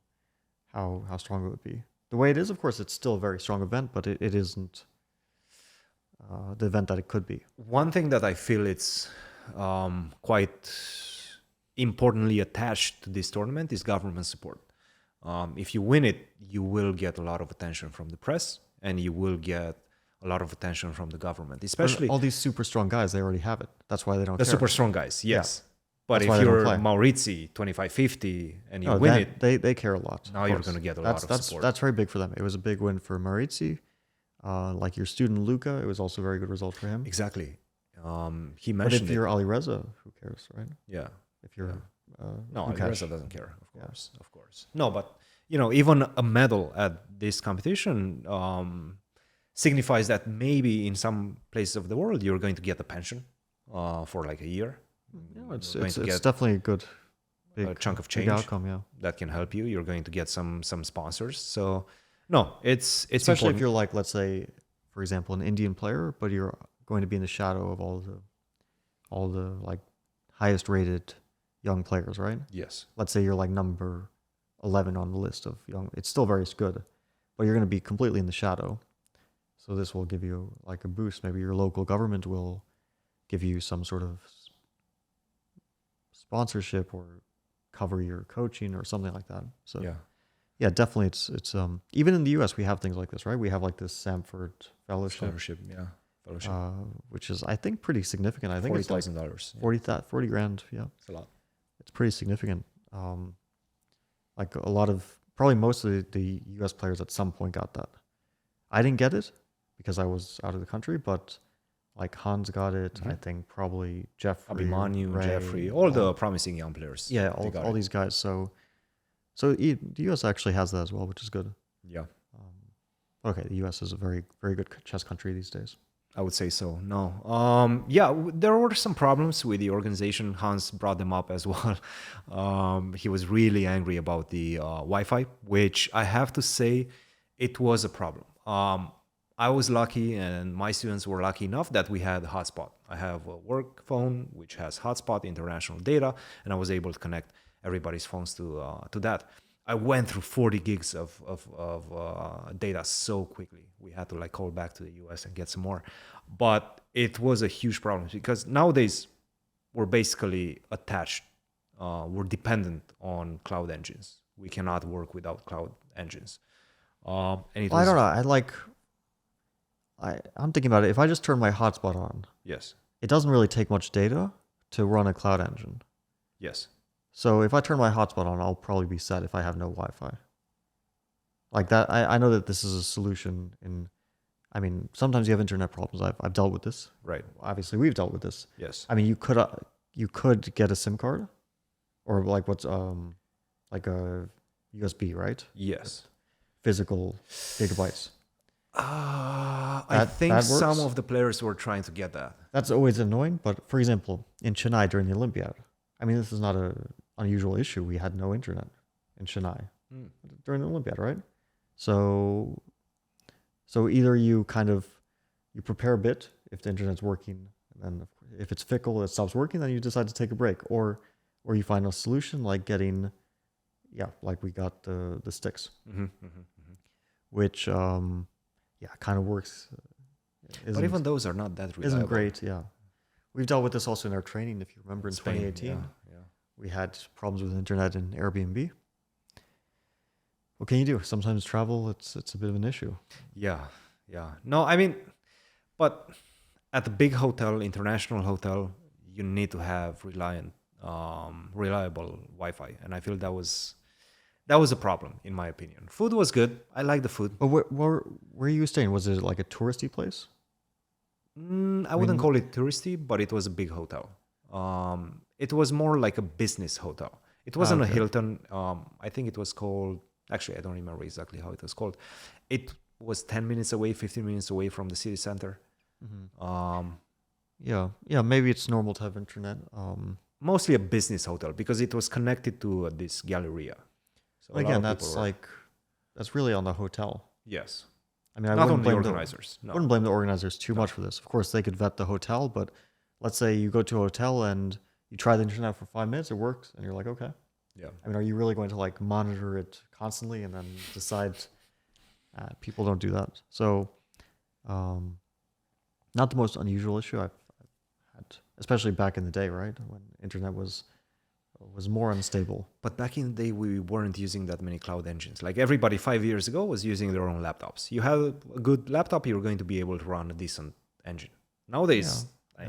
how strong it would be. The way it is, of course, it's still a very strong event, but it isn't the event that it could be. One thing that I feel it's quite importantly attached to this tournament is government support. If you win it, you will get a lot of attention from the press, and you will get a lot of attention from the government, especially all these super strong guys. They already have it. That's why they don't the care. super strong guys. Yes. But That's if why they don't you're play. Maurizi 2550 and you No, win that- it, They care a lot. now of you're course. going to get a lot of support. That's very big for them. It was a big win for Maurizi. Like your student Luca, it was also a very good result for him. Exactly. He But mentioned if you're Ali Reza, who cares, right? Yeah. If you're No, Lukash. Alireza doesn't care, of course. No, but even a medal at this competition signifies that maybe in some places of the world you're going to get a pension for like a year. it's You're going to get definitely a good big a chunk of big change outcome. Yeah, that can help you. You're going to get some sponsors. So no, it's especially important. if you're like, let's say, for example, an Indian player, but you're going to be in the shadow of all the like highest rated young players, right? Yes. Let's say you're like number 11 on the list of young. It's still very good, but you're going to be completely in the shadow. So this will give you like a boost. Maybe your local government will give you some sort of sponsorship or cover your coaching or something like that. So yeah, definitely it's even in the US we have things like this, right? We have like this Sanford fellowship, Fellowship. which is I think pretty significant. I think it's like $40,000. $40 grand. Yeah, It's a lot. it's pretty significant. Like a lot of probably most of the US players at some point got that. I didn't get it because I was out of the country, but like Hans got it. Mm-hmm. I think probably Jeffrey, Abhimanyu, Ray, Jeffrey, all the promising young players. yeah, they got all it. these guys. So the US actually has that as well, which is good. Yeah. Okay, the U.S. is a very, very good chess country these days. I would say so. No. Yeah, there were some problems with the organization. Hans brought them up as well. He was really angry about the Wi-Fi, which I have to say, it was a problem. I was lucky, and my students were lucky enough that we had a hotspot. I have a work phone which has hotspot international data, and I was able to connect everybody's phones to that. I went through 40 gigs of data so quickly. We had to like call back to the US and get some more. But it was a huge problem because nowadays we're basically attached. We're dependent on cloud engines. We cannot work without cloud engines. And it Well, I was, don't know. I'm thinking about it. If I just turn my hotspot on, yes, it doesn't really take much data to run a cloud engine. yes, So if I turn my hotspot on, I'll probably be set if I have no Wi-Fi. Like that, I know that this is a solution in. I mean, sometimes you have internet problems. I've dealt with this. right, Obviously, we've dealt with this. yes, I mean, you could get a SIM card, or like what's like a USB, right? yes. Physical gigabytes. I think that some works? of the players were trying to get that. That's always annoying. But for example, in Chennai during the Olympiad, I mean, this is not a unusual issue. We had no internet in Chennai during the Olympiad, right? So either you you prepare a bit if the internet's working, and then if it's fickle, it stops working, then you decide to take a break, or you find a solution like getting, like we got the sticks, which kind of works. But even those are not that reliable. Isn't great. Yeah, we've dealt with this also in our training. If you remember, in Spain, 2018, yeah. we had problems with internet in Airbnb. What can you do? Sometimes travel, it's a bit of an issue. Yeah, yeah. No, I mean, but at the big hotel, international hotel, you need to have reliable Wi-Fi, and I feel that was a problem in my opinion. Food was good. I like the food. But where are you staying? Was it like a touristy place? I wouldn't call it touristy, but it was a big hotel. It was more like a business hotel. It wasn't a Hilton. I think it was called. Actually, I don't remember exactly how it was called. It was 10 minutes away, 15 minutes away from the city center. Yeah. Maybe it's normal to have internet. Mostly a business hotel because it was connected to this galleria. So again, that's really on the hotel. Yes. I mean, I not wouldn't on the blame organizers. I wouldn't blame the organizers too much for this. Of course, they could vet the hotel, but let's say you go to a hotel and you try the internet for 5 minutes, it works, and you're like, okay. Yeah. I mean, are you really going to like monitor it constantly and then decide? People don't do that. So, not the most unusual issue I've had, especially back in the day, right, when internet was more unstable. But back in the day, we weren't using that many cloud engines. Like everybody 5 years ago was using their own laptops. You have a good laptop, you're going to be able to run a decent engine. Nowadays,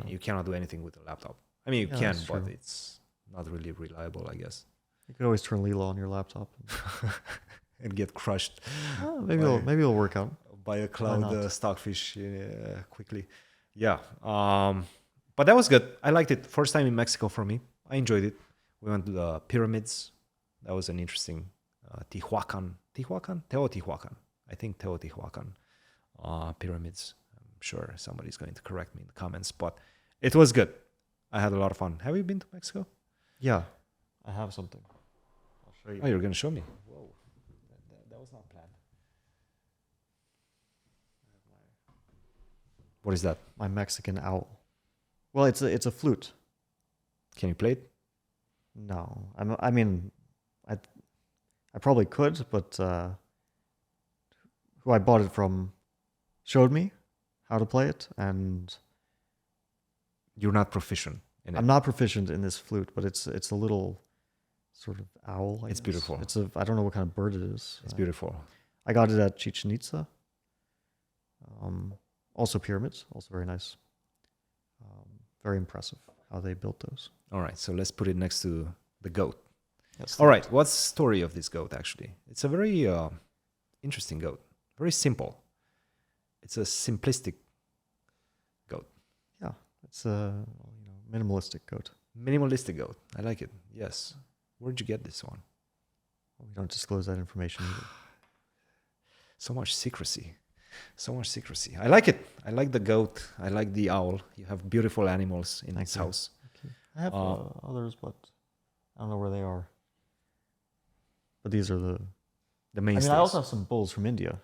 you cannot do anything with a laptop. I mean, you can, but it's not really reliable, I guess. You could always turn Lilo on your laptop and get crushed. Maybe it'll work out by a cloud stockfish quickly. Yeah. But that was good. I liked it. First time in Mexico for me. I enjoyed it. We went to the pyramids. That was an interesting Teotihuacan. I think Teotihuacan pyramids. I'm sure somebody's going to correct me in the comments, but it was good. I had a lot of fun. Have you been to Mexico? Yeah, I have something. I'll show you. Oh, you're going to show me? Whoa. That was not planned. What is that? My Mexican owl. Well, it's a flute. Can you play it? No, I mean, I probably could, but who I bought it from showed me how to play it, and you're not proficient in it. I'm not proficient in this flute, but it's a little sort of owl. I guess. Beautiful. I don't know what kind of bird it is. It's beautiful. I got it at Chichen Itza. Also pyramids, also very nice. Very impressive how they built those. All right, so let's put it next to the goat. Yes. All right, what's the story of this goat, actually? It's a very interesting goat. Very simple. It's a simplistic goat. Yeah, it's a minimalistic goat. Minimalistic goat. I like it. Yes. Where'd you get this one? Well, we don't disclose that information either. So much secrecy. So much secrecy. I like it. I like the goat. I like the owl. You have beautiful animals in this house. I have others, but I don't know where they are. But these are the mainstays. I also have some bulls from India.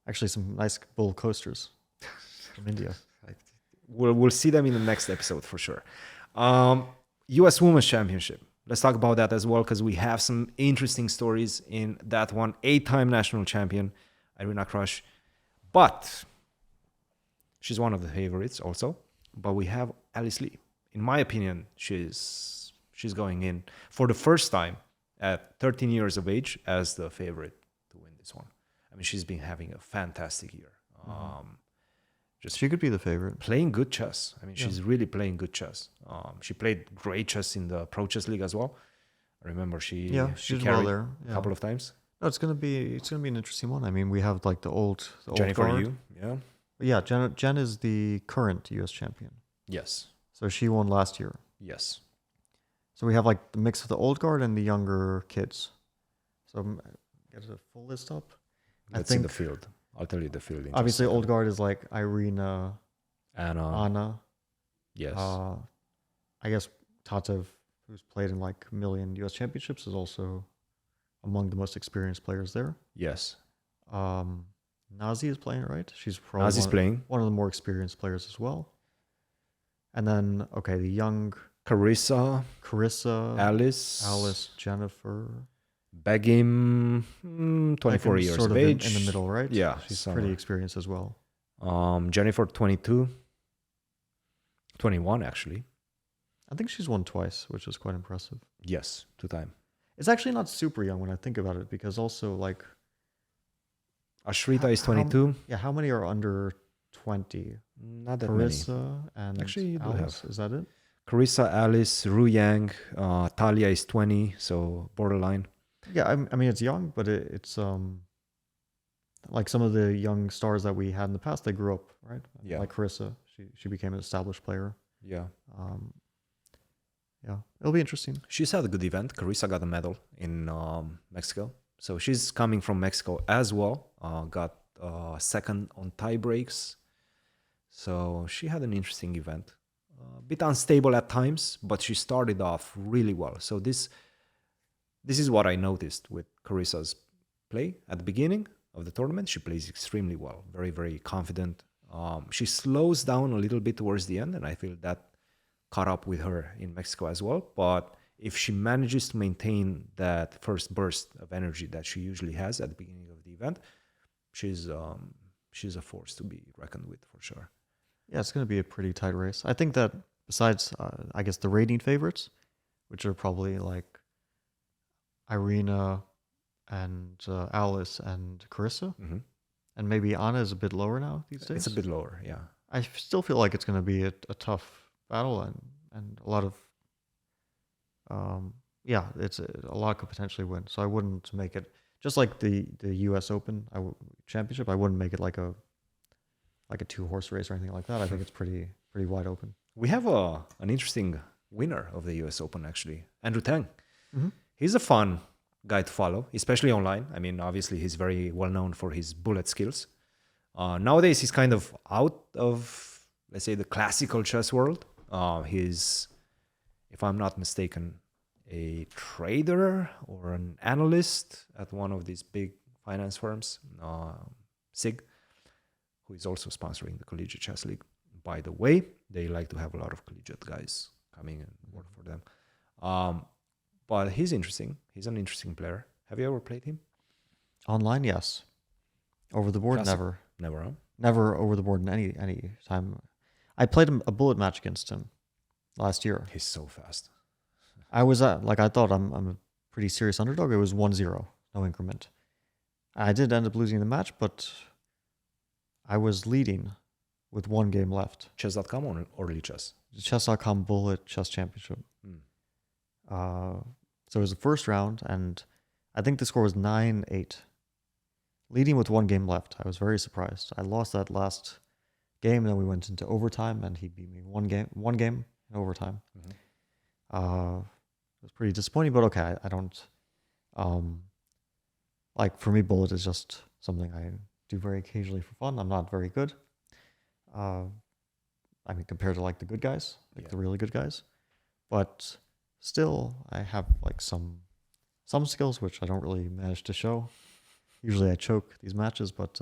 Actually, some nice bull coasters from India. We'll see them in the next episode for sure. U.S Women's Championship. Let's talk about that as well, because we have some interesting stories in that one. 8-time national champion, Irina Krush. But she's one of the favorites also. But we have Alice Lee. In my opinion, she's going in for the first time at 13 years of age as the favorite to win this one. I mean, she's been having a fantastic year. She could be the favorite. Playing good chess. I mean, she's really playing good chess. She played great chess in the Pro Chess League as well. I remember she did carried well there a couple of times. No, it's gonna be an interesting one. I mean, we have like the old Jennifer guard. Yu, yeah. But yeah, Jen is the current U.S. champion. Yes. So she won last year. Yes. So we have like the mix of the old guard and the younger kids. So get a full list up. Let's see the field. I'll tell you the field. Obviously, old guard is like Irina, Anna. Yes. I guess Tatev, who's played in like a million U.S. championships, is also among the most experienced players there. Yes. Nazi is playing, right? She's probably Nazi's playing. One of the more experienced players as well. And then, the young Carissa, Alice, Jennifer, Begim, 24 years sort of age. In the middle, right? Yeah. She's pretty experienced as well. Jennifer, 22. 21, actually. I think she's won twice, which is quite impressive. Yes, 2-time. It's actually not super young when I think about it, because also like... Ashrita is 22. How many are under 20? Not that Carissa many. And actually, you do Alice, have. is that it? Carissa, Alice, Ru Yang, Talia is 20, so borderline. Yeah, I mean, it's young, but it's like some of the young stars that we had in the past, they grew up, right? Yeah. Like Carissa, she became an established player. Yeah. It'll be interesting. She's had a good event. Carissa got a medal in Mexico. So she's coming from Mexico as well. Got second on tie breaks. So she had an interesting event. A bit unstable at times, but she started off really well. So this is what I noticed with Carissa's play at the beginning of the tournament. She plays extremely well, very, very confident. She slows down a little bit towards the end, and I feel that caught up with her in Mexico as well. But if she manages to maintain that first burst of energy that she usually has at the beginning of the event, she's a force to be reckoned with for sure. Yeah, it's going to be a pretty tight race. I think that besides, I guess, the rating favorites, which are probably like Irina and Alice and Carissa, and maybe Anna is a bit lower now these days. It's a bit lower, yeah. I still feel like it's going to be a tough battle and a lot of, it's a lot could potentially win. So I wouldn't make it, just like the U.S. Open Championship, I wouldn't make it like a 2-horse race or anything like that. I think it's pretty wide open. We have an interesting winner of the U.S. Open, actually, Andrew Tang. He's a fun guy to follow, especially online. I mean, obviously, he's very well known for his bullet skills. Nowadays, he's kind of out of, let's say, the classical chess world. He's, if I'm not mistaken, a trader or an analyst at one of these big finance firms, SIG, who is also sponsoring the Collegiate Chess League. By the way, they like to have a lot of collegiate guys coming and work for them. But he's interesting. He's an interesting player. Have you ever played him? Online, yes. Over the board, Classic. never. Never, huh? Never over the board in any time. I played a bullet match against him last year. He's so fast. I was I thought I'm a pretty serious underdog. It was 1-0, no increment. I did end up losing the match, but I was leading with 1 game left. Chess.com or Early Chess? Chess.com Bullet Chess Championship. So it was the first round, and I think the score was 9-8. Leading with 1 game left. I was very surprised. I lost that last game, and then we went into overtime, and he beat me one game in overtime. It was pretty disappointing, but okay, I don't... for me, Bullet is just something do very occasionally for fun. I'm not very good. I mean, compared to like the good guys, like the really good guys, but still, I have like some skills which I don't really manage to show. Usually, I choke these matches, but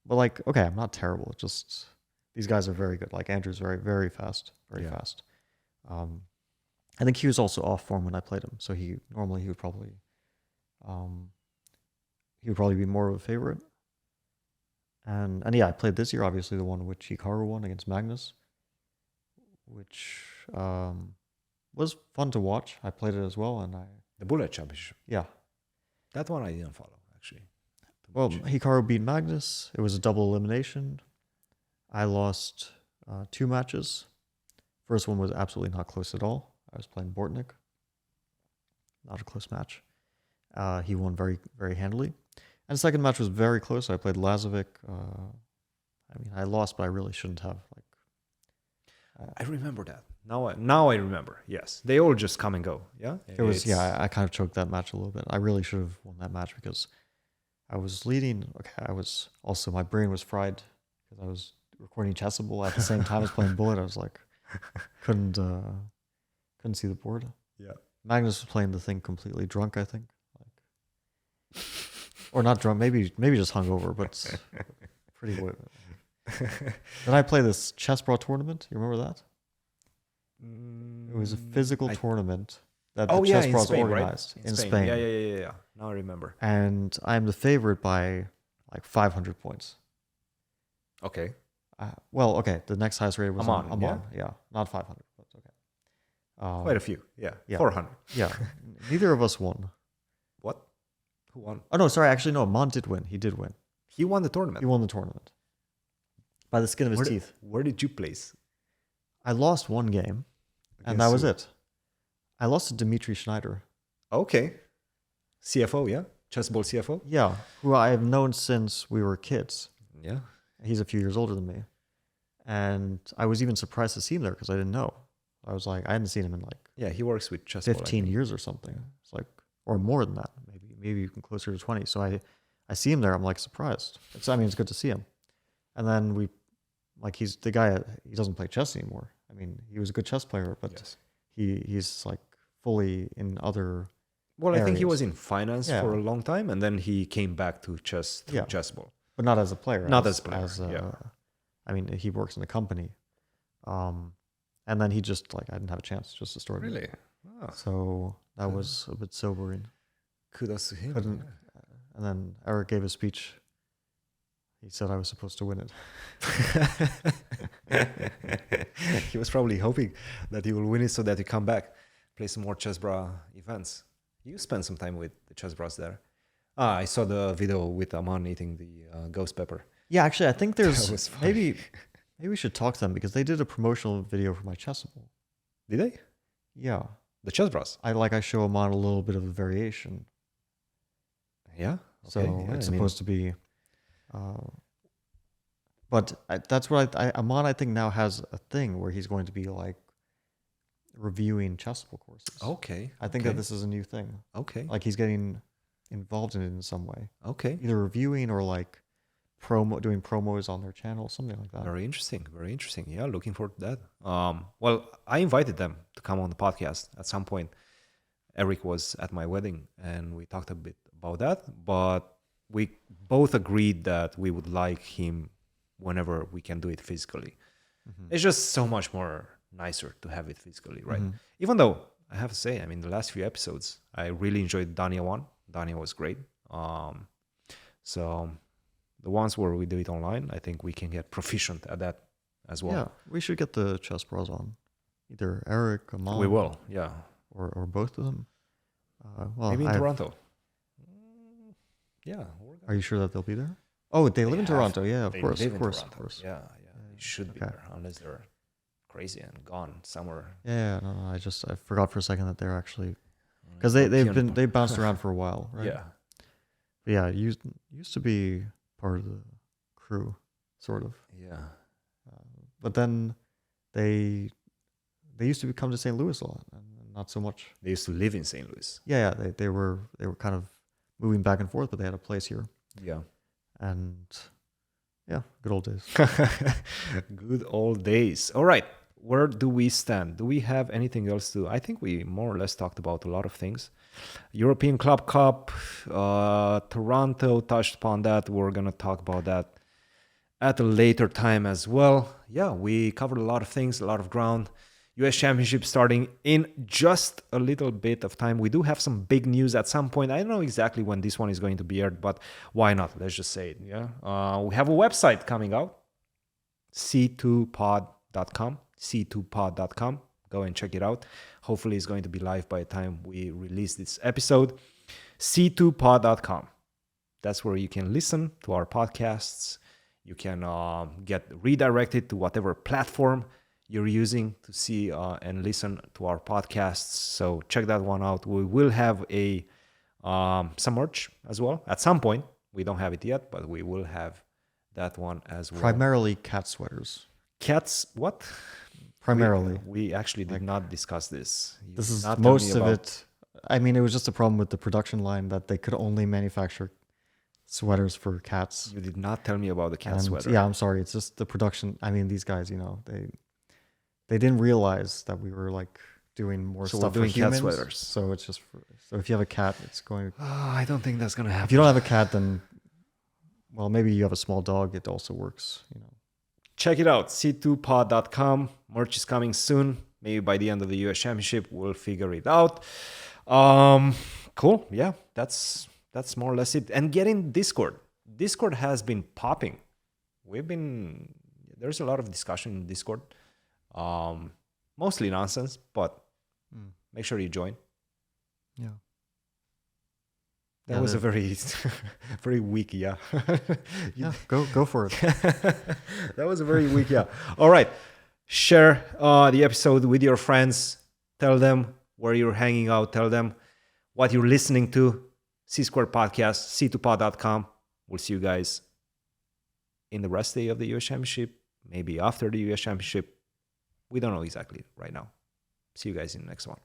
like, okay, I'm not terrible. It's just these guys are very good. Like Andrew's very fast, very fast. I think he was also off form when I played him, so he would probably be more of a favorite. And yeah, I played this year, obviously the one which Hikaru won against Magnus, which was fun to watch. I played it as well, and The Bullet Championship. Yeah. That one I didn't follow, actually. Well, Hikaru beat Magnus. It was a double elimination. I lost 2 matches. First one was absolutely not close at all. I was playing Bortnik. Not a close match. He won very, very handily. And the second match was very close. I played Lazovic. I mean, I lost, but I really shouldn't have. I remember that. Now I remember. Yes, they all just come and go. Yeah, it was. Yeah, I kind of choked that match a little bit. I really should have won that match because I was leading. Okay, I was also, my brain was fried because I was recording Chessable at the same time as playing Bullet. I was like, couldn't see the board. Yeah, Magnus was playing the thing completely drunk, I think, or not drunk. Maybe just hungover, but pretty good. Then I played this Chessbrah tournament. You remember that? It was a physical tournament that the Chessbrahs organized in Spain. Yeah. Now I remember. And I'm the favorite by like 500 points. Okay. Well, okay. The next highest rated was Amon. Yeah, not 500, but okay. Quite a few. Yeah. 400. Yeah. Neither of us won. What? Who won? Oh no, sorry. Actually, no. Amon did win. He did win. He won the tournament. He won the tournament by the skin of his teeth. Where did you place? I lost one game, and that was it. I lost to Dimitri Schneider. Okay. CFO, yeah? Chessball CFO? Yeah, who I have known since we were kids. Yeah. He's a few years older than me. And I was even surprised to see him there because I didn't know. I was like, I hadn't seen him in like... Yeah, he works with Chessball. 15 years or something. It's like, or more than that, maybe even closer to 20. So I see him there, I'm like surprised. It's good to see him. And then he's the guy, he doesn't play chess anymore. I mean, he was a good chess player, but he's like fully in other areas. I think he was in finance for a long time, and then he came back to chess through Chessball. But not as a player. Not as a player, I mean, he works in a company. And then he just, I didn't have a chance just to start. Really? Oh. So that was a bit sobering. Kudos to him. And then Eric gave a speech. He said I was supposed to win it. He was probably hoping that he will win it so that he come back, play some more Chessbrah events. You spent some time with the Chessbrahs there. I saw the video with Aman eating the ghost pepper. Yeah, actually, I think there's maybe we should talk to them because they did a promotional video for my Chessable. Did they? Yeah. The Chessbrahs? I show Aman a little bit of a variation. Yeah? Okay. So it's supposed to be... but that's what Aman, I think, now has a thing where he's going to be like reviewing Chessable courses. Okay. I think that this is a new thing. Okay. Like he's getting involved in it in some way. Okay. Either reviewing or like doing promos on their channel, something like that. Very interesting. Very interesting. Yeah, looking forward to that. Well, I invited them to come on the podcast at some point. Eric was at my wedding and we talked a bit about that, but we both agreed that we would like him whenever we can do it physically. Mm-hmm. It's just so much more nicer to have it physically, right? Mm-hmm. Even though I have to say, I mean, the last few episodes, I really enjoyed Dania one. Dania was great. So the ones where we do it online, I think we can get proficient at that as well. Yeah, we should get the Chessbrahs on. Either Eric, Aman. We will, yeah. Or both of them. Well, maybe in Toronto. Yeah. Are you sure that they'll be there? Oh, they live in Toronto. Yeah, of course. Yeah. They should be there unless they're crazy and gone somewhere. Yeah, no, I forgot for a second that they're actually because they bounced around for a while, right? Yeah. But yeah, used to be part of the crew, sort of. Yeah. But then they used to come to St. Louis a lot, and not so much. They used to live in St. Louis. Yeah. They were kind of moving back and forth, but they had a place here. Yeah. And yeah, good old days. Good old days. All right. Where do we stand? Do we have anything else to? I think we more or less talked about a lot of things. European Club Cup, Toronto touched upon that. We're going to talk about that at a later time as well. Yeah, we covered a lot of things, a lot of ground. U.S Championship starting in just a little bit of time. We do have some big news at some point. I don't know exactly when this one is going to be aired, but why not? Let's just say it. Yeah, we have a website coming out, c2pod.com, c2pod.com. Go and check it out. Hopefully, it's going to be live by the time we release this episode. c2pod.com. That's where you can listen to our podcasts. You can get redirected to whatever platform you're using to see and listen to our podcasts. So check that one out. We will have a some merch as well at some point. We don't have it yet, but we will have that one as well. Primarily cat sweaters. Cats, what? Primarily. We actually did not discuss this. You This did is not tell most me of about- it. I mean, it was just a problem with the production line that they could only manufacture sweaters for cats. You did not tell me about the cat And sweater. yeah, I'm sorry. It's just the production. I mean, these guys, they didn't realize that we were like doing more So we're stuff doing for cat humans. sweaters. So it's just so if you have a cat, it's going. I don't think that's gonna happen. If you don't have a cat, then well, maybe you have a small dog. It also works. Check it out, c2pod.com. Merch is coming soon. Maybe by the end of the U.S. Championship, we'll figure it out. Cool. Yeah, that's more or less it. And get in Discord. Discord has been popping. There's a lot of discussion in Discord. Mostly nonsense, but make sure you join. Yeah. That was a very, very weak yeah. Yeah, go for it. That was a very weak yeah. All right. Share the episode with your friends. Tell them where you're hanging out. Tell them what you're listening to. C-Squared Podcast, c2pod.com. We'll see you guys in the rest day of the U.S. Championship, maybe after the U.S. Championship. We don't know exactly right now. See you guys in the next one.